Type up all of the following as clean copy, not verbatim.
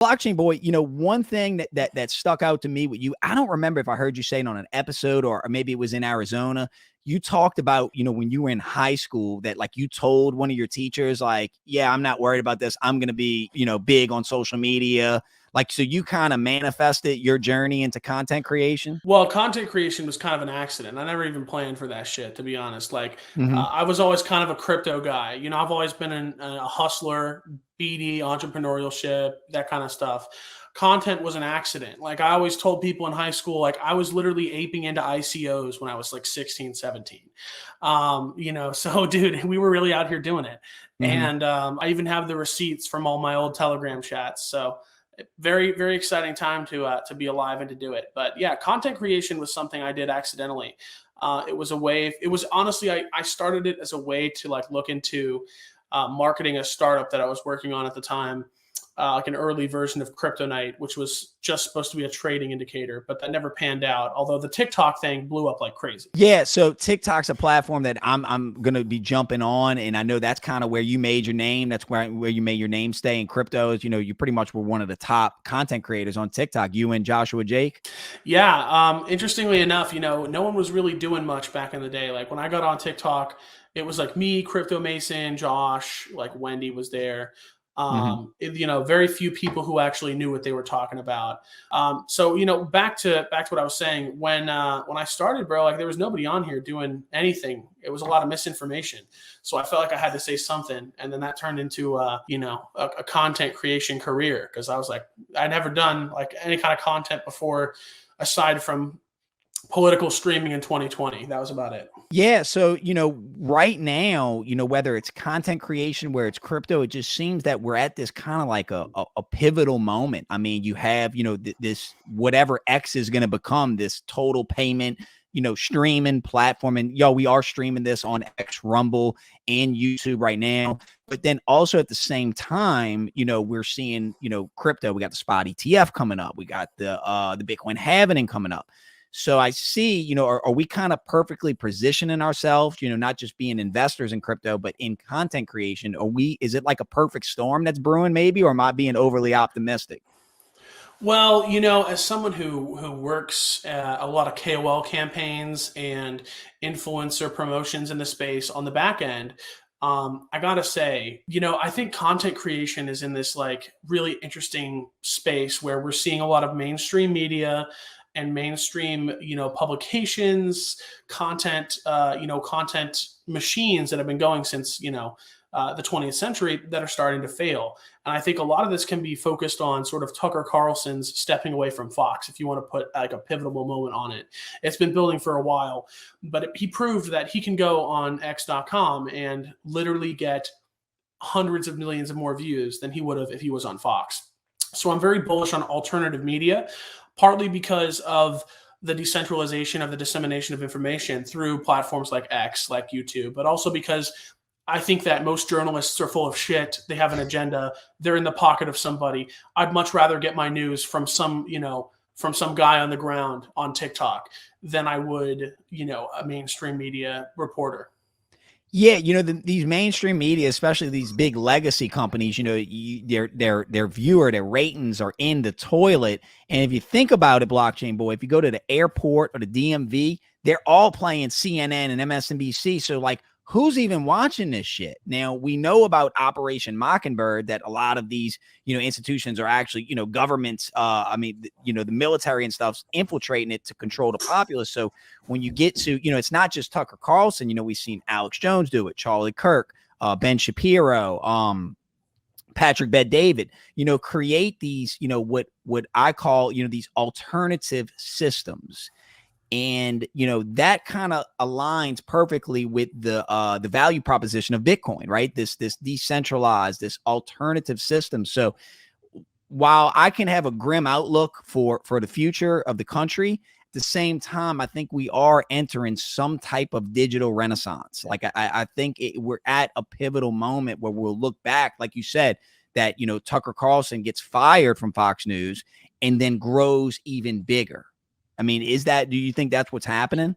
Blockchain boy, one thing that stuck out to me with you, I don't remember if I heard you say it on an episode or maybe it was in Arizona. You talked about, when you were in high school that like you told one of your teachers, like, yeah, I'm not worried about this. I'm going to be, big on social media. Like, so you kind of manifested your journey into content creation. Well, content creation was kind of an accident. I never even planned for that shit, to be honest. Like, Mm-hmm. I was always kind of a crypto guy. I've always been a hustler, BD, entrepreneurship, that kind of stuff. Content was an accident. Like, I always told people in high school, like, I was literally aping into ICOs when I was like 16, 17. So, dude, we were really out here doing it. Mm-hmm. And I even have the receipts from all my old Telegram chats. So, very, very exciting time to be alive and to do it. But yeah, content creation was something I did accidentally. It was a way. It was honestly, I started it as a way to like look into marketing a startup that I was working on at the time, like an early version of Kryptonite, which was just supposed to be a trading indicator, but that never panned out. Although the TikTok thing blew up like crazy. Yeah, so TikTok's a platform that I'm gonna be jumping on, and I know that's kind of where you made your name. That's where you made your name stay in cryptos. You pretty much were one of the top content creators on TikTok. You and Joshua Jake. Yeah. Interestingly enough, no one was really doing much back in the day. Like when I got on TikTok, it was like me, Crypto Mason, Josh, like Wendy was there. Mm-hmm. Very few people who actually knew what they were talking about. So back to what I was saying. When I started, bro, like there was nobody on here doing anything. It was a lot of misinformation. So I felt like I had to say something, and then that turned into a content creation career because I was like, I'd never done like any kind of content before, aside from political streaming in 2020. That was about it. Yeah. So, right now, whether it's content creation, where it's crypto, it just seems that we're at this kind of like a pivotal moment. I mean, you have, this whatever X is going to become this total payment, streaming platform. And we are streaming this on X, Rumble, and YouTube right now. But then also at the same time, we're seeing, crypto. We got the spot ETF coming up. We got the Bitcoin halving coming up. So I see, are we kind of perfectly positioning ourselves, not just being investors in crypto, but in content creation? Is it like a perfect storm that's brewing maybe, or am I being overly optimistic? Well, as someone who works a lot of KOL campaigns and influencer promotions in the space on the back end, I gotta say, I think content creation is in this like really interesting space where we're seeing a lot of mainstream media and mainstream, publications, content machines that have been going since, the 20th century that are starting to fail. And I think a lot of this can be focused on sort of Tucker Carlson's stepping away from Fox, if you want to put like a pivotal moment on it. It's been building for a while, but he proved that he can go on X.com and literally get hundreds of millions of more views than he would have if he was on Fox. So I'm very bullish on alternative media, partly because of the decentralization of the dissemination of information through platforms like X, like YouTube, but also because I think that most journalists are full of shit. They have an agenda. They're in the pocket of somebody. I'd much rather get my news from some guy on the ground on TikTok than I would, a mainstream media reporter. Yeah, these mainstream media, especially these big legacy companies, their viewer, their ratings are in the toilet. And if you think about it, blockchain boy, if you go to the airport or the DMV, they're all playing CNN and MSNBC. So like, who's even watching this shit? Now we know about Operation Mockingbird, that a lot of these, institutions are actually, governments. The military and stuff's infiltrating it to control the populace. So when you get to, it's not just Tucker Carlson. We've seen Alex Jones do it, Charlie Kirk, Ben Shapiro, Patrick Bet David, create these, what I call, these alternative systems. And that kind of aligns perfectly with the value proposition of Bitcoin, right? This decentralized, this alternative system. So while I can have a grim outlook for the future of the country, at the same time, I think we are entering some type of digital renaissance. Like I think we're at a pivotal moment where we'll look back, like you said, that Tucker Carlson gets fired from Fox News and then grows even bigger. I mean, do you think that's what's happening?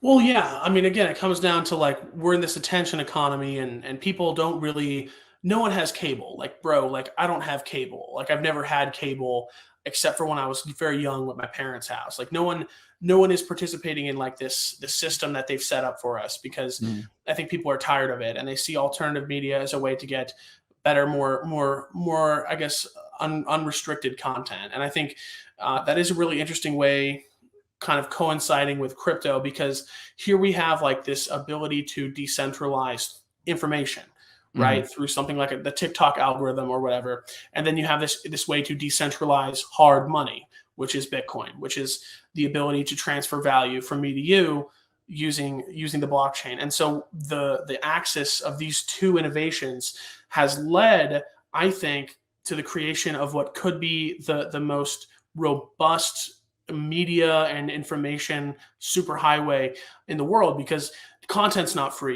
Well, yeah. I mean, again, it comes down to like we're in this attention economy, and people don't really no one has cable. Like, bro, like I don't have cable. Like I've never had cable except for when I was very young at my parents' house. Like no one is participating in like this system that they've set up for us, because Mm. I think people are tired of it and they see alternative media as a way to get better, more, I guess, unrestricted content. And I think that is a really interesting way, kind of coinciding with crypto, because here we have like this ability to decentralize information, Mhm. right, through something like the TikTok algorithm or whatever. And then you have this way to decentralize hard money, which is Bitcoin, which is the ability to transfer value from me to you using the blockchain. And so the axis of these two innovations has led, I think, to the creation of what could be the most robust media and information superhighway in the world, because content's not free.